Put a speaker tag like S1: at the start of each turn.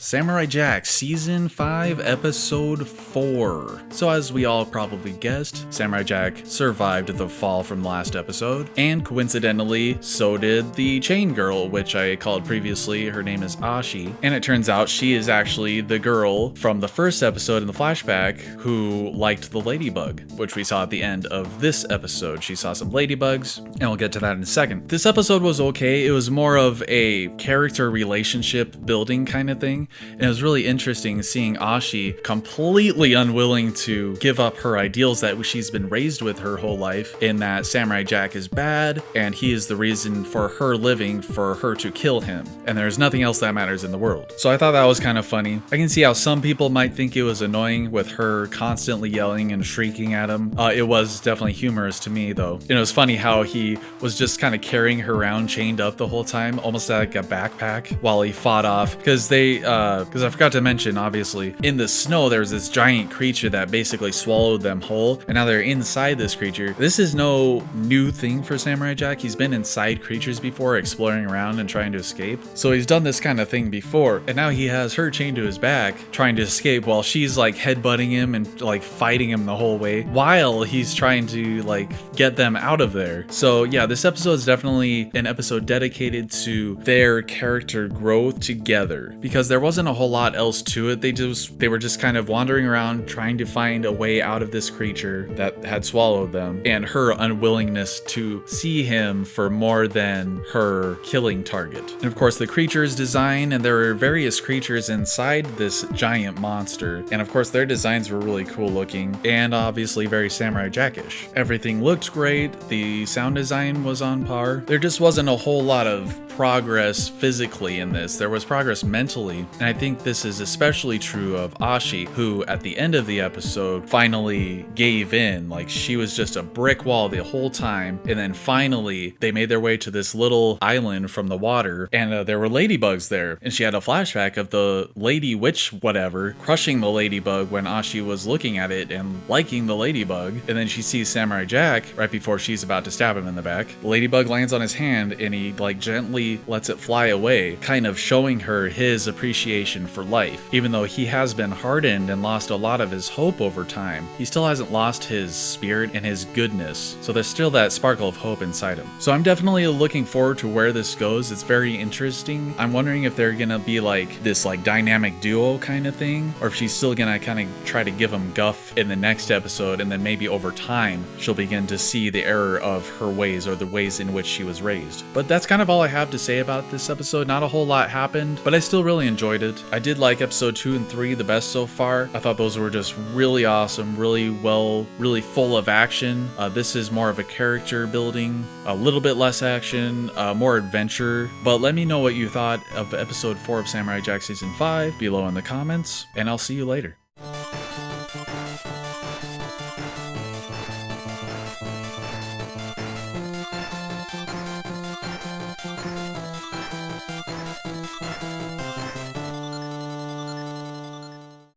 S1: Samurai Jack Season 5 Episode 4. So as we all probably guessed, Samurai Jack survived the fall from last episode, and coincidentally, so did the chain girl, which I called previously. Her name is Ashi, and it turns out she is actually the girl from the first episode in the flashback who liked the ladybug, which we saw at the end of this episode. She saw some ladybugs, and we'll get to that in a second. This episode was okay. It was more of a character relationship building kind of thing. And it was really interesting seeing Ashi completely unwilling to give up her ideals that she's been raised with her whole life, in that Samurai Jack is bad and he is the reason for her living, for her to kill him, and there's nothing else that matters in the world. So I thought that was kind of funny. I can see how some people might think it was annoying with her constantly yelling and shrieking at him. It was definitely humorous to me though. And it was funny how he was just kind of carrying her around chained up the whole time, almost like a backpack, while he fought off, because I forgot to mention, obviously, in the snow, there was this giant creature that basically swallowed them whole, and now they're inside this creature. This is no new thing for Samurai Jack. He's been inside creatures before, exploring around and trying to escape. So he's done this kind of thing before, and now he has her chained to his back, trying to escape while she's like headbutting him and like fighting him the whole way, while he's trying to like get them out of there. So yeah, this episode is definitely an episode dedicated to their character growth together, because there wasn't a whole lot else to it. They were just kind of wandering around trying to find a way out of this creature that had swallowed them, and her unwillingness to see him for more than her killing target. And of course the creature's design, and there were various creatures inside this giant monster, and of course their designs were really cool looking and obviously very Samurai Jack-ish. Everything looked great, the sound design was on par. There just wasn't a whole lot of progress physically in this. There was progress mentally, and I think this is especially true of Ashi, who at the end of the episode finally gave in. Like, she was just a brick wall the whole time, and then finally they made their way to this little island from the water, and there were ladybugs there, and she had a flashback of the lady witch whatever crushing the ladybug when Ashi was looking at it and liking the ladybug, and then she sees Samurai Jack right before she's about to stab him in the back. The ladybug lands on his hand and he like gently lets it fly away, kind of showing her his appreciation for life. Even though he has been hardened and lost a lot of his hope over time, he still hasn't lost his spirit and his goodness. So there's still that sparkle of hope inside him. So I'm definitely looking forward to where this goes. It's very interesting. I'm wondering if they're gonna be like this like dynamic duo kind of thing, or if she's still gonna kind of try to give him guff in the next episode, and then maybe over time she'll begin to see the error of her ways, or the ways in which she was raised. But that's kind of all I have to say about this episode. Not a whole lot happened, but I still really enjoyed it. I did like episode 2 and 3 the best so far. I thought those were just really awesome, really full of action. This is more of a character building, a little bit less action, more adventure. But let me know what you thought of episode 4 of Samurai Jack Season 5 below in the comments, and I'll see you later.